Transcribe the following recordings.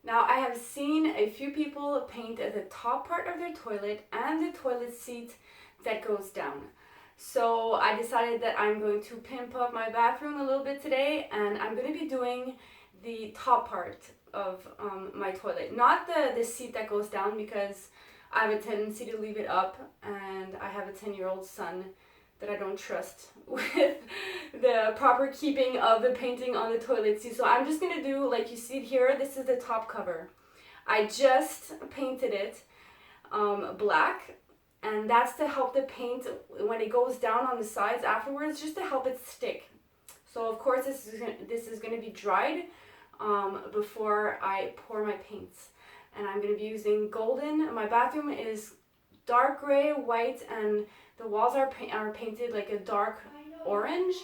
Now I have seen a few people paint the top part of their toilet and the toilet seat that goes down. So I decided that I'm going to pimp up my bathroom a little bit today, and I'm going to be doing the top part of my toilet. Not the seat that goes down, because I have a tendency to leave it up, and I have a 10-year-old son that I don't trust with the proper keeping of the painting on the toilet seat. So I'm just gonna do, like you see here, this is the top cover. I just painted it black, and that's to help the paint, when it goes down on the sides afterwards, just to help it stick. So of course this is gonna be dried before I pour my paints. And I'm gonna be using golden. My bathroom is dark gray, white, and the walls are painted like a dark orange.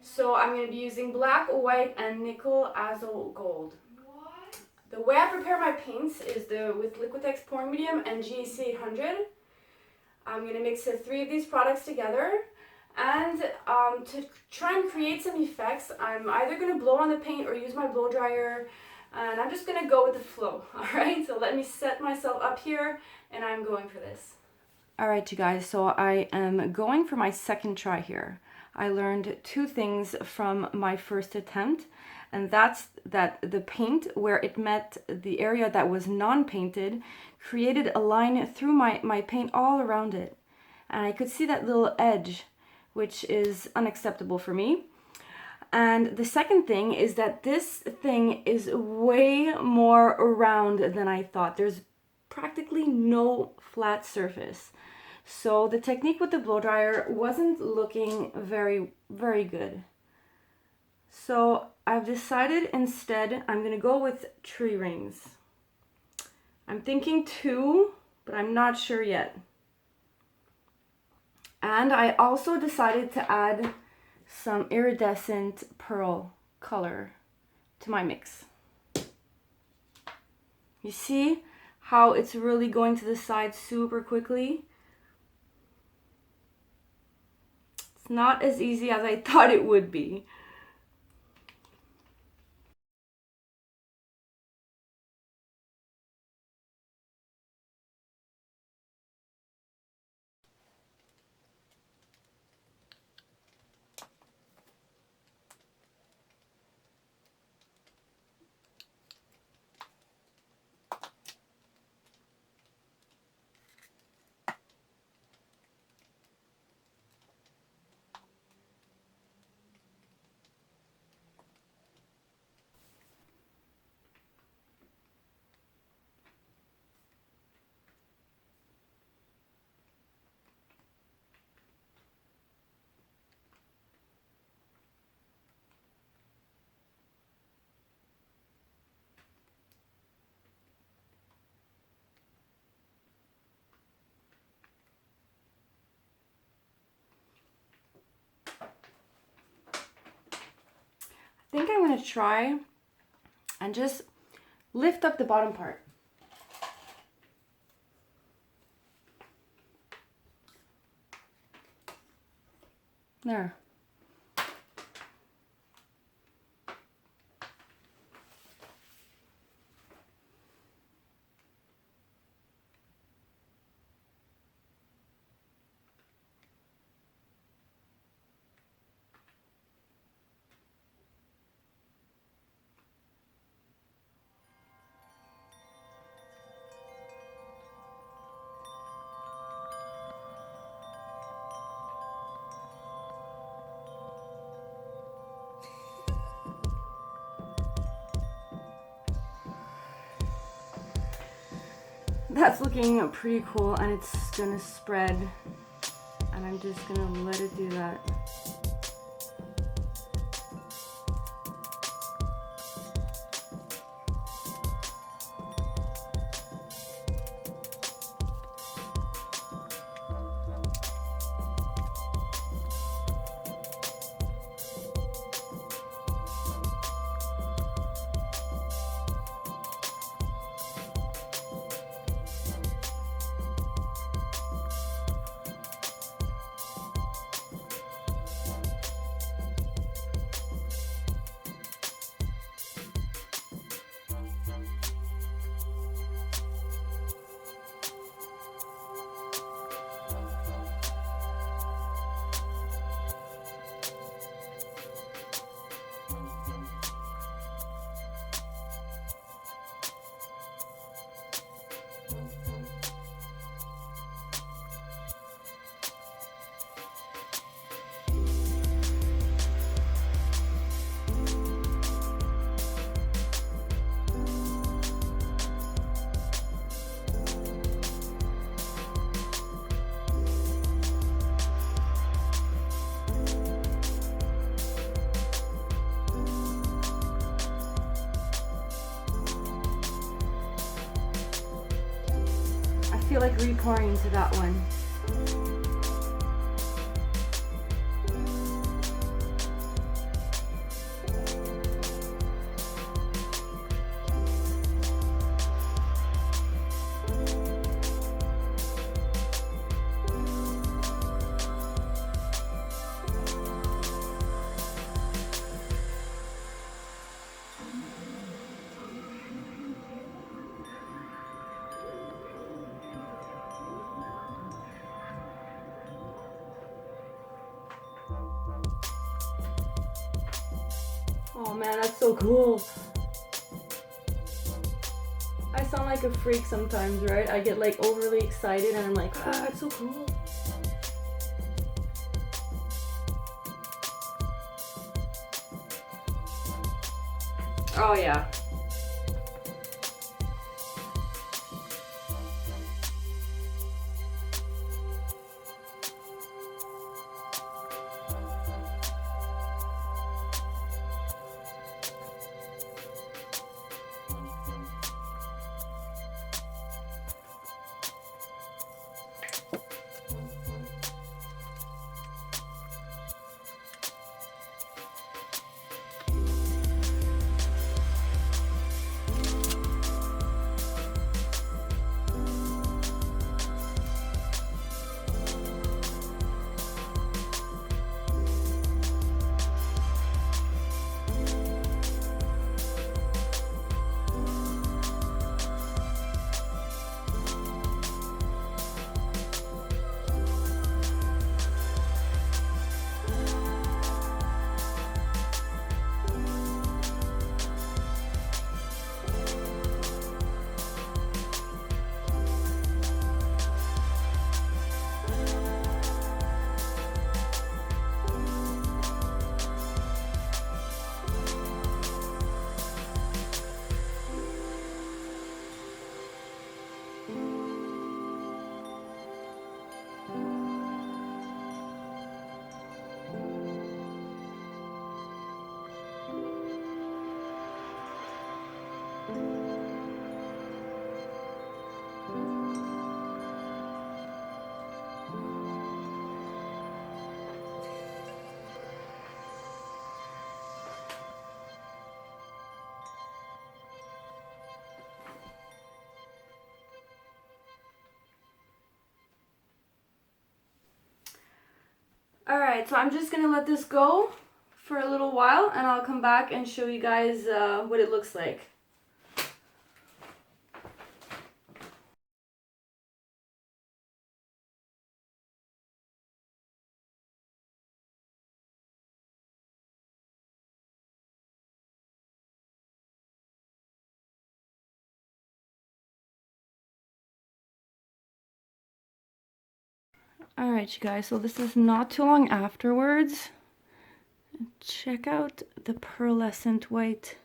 So I'm going to be using black, white, and nickel Azo Gold. The way I prepare my paints is with Liquitex pouring medium and GAC 800. I'm going to mix the 3 of these products together. And to try and create some effects, I'm either going to blow on the paint or use my blow dryer. And I'm just going to go with the flow. Alright, so let me set myself up here, and I'm going for this. Alright you guys, so I am going for my second try here. I learned 2 things from my first attempt, and that's that the paint, where it met the area that was non-painted, created a line through my paint all around it. And I could see that little edge, which is unacceptable for me. And the second thing is that this thing is way more round than I thought. There's practically no flat surface. So the technique with the blow dryer wasn't looking very good. So I've decided instead I'm gonna go with tree rings. I'm thinking 2, but I'm not sure yet. And I also decided to add some Iridescent Pearl color to my mix. You see how it's really going to the side super quickly? It's not as easy as I thought it would be. I think I'm going to try and just lift up the bottom part. There. That's looking pretty cool, and it's gonna spread, and I'm just gonna let it do that. feel like re-pouring into that one. Oh man, that's so cool. I sound like a freak sometimes, right? I get like overly excited and I'm like, ah, it's so cool. Oh yeah. Alright, so I'm just gonna let this go for a little while and I'll come back and show you guys what it looks like. Alright you guys, so this is not too long afterwards. Check out the pearlescent white.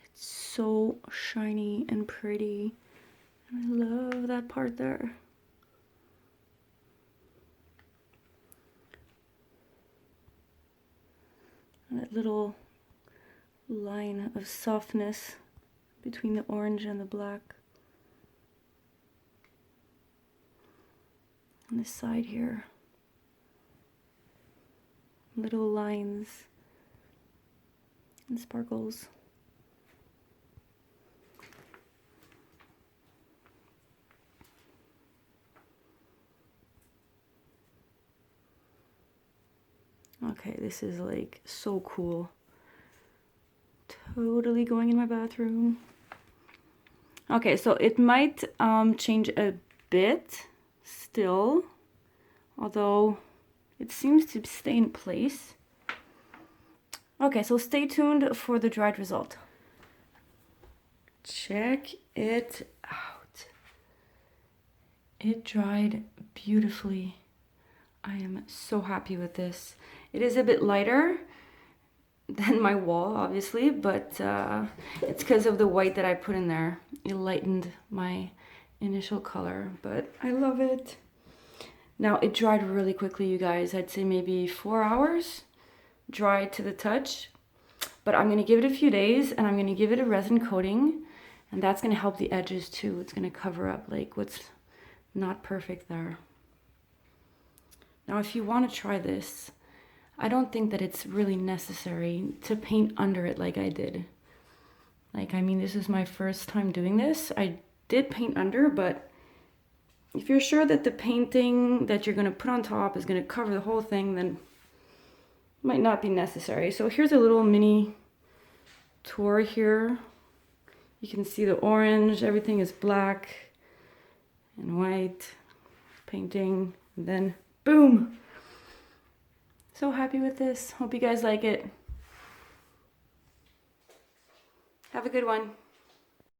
It's so shiny and pretty. I love that part there. That little line of softness between the orange and the black. On this side here, little lines and sparkles. Okay, this is like so cool. Totally going in my bathroom. Okay, so it might change a bit still, although it seems to stay in place. Okay, so stay tuned for the dried result. Check it out. It dried beautifully. I am so happy with this. It is a bit lighter than my wall, obviously, but it's because of the white that I put in there. It lightened my initial color, but I love it. Now it dried really quickly, you guys. I'd say maybe 4 hours dry to the touch, but I'm gonna give it a few days and I'm gonna give it a resin coating, and that's gonna help the edges too. It's gonna cover up like what's not perfect there. Now, if you want to try this, I don't think that it's really necessary to paint under it like I did. Like, I mean, this is my first time doing this. I did paint under, but if you're sure that the painting that you're going to put on top is going to cover the whole thing, then it might not be necessary. So here's a little mini tour here. You can see the orange, everything is black and white, painting, and then boom! So happy with this. Hope you guys like it. Have a good one.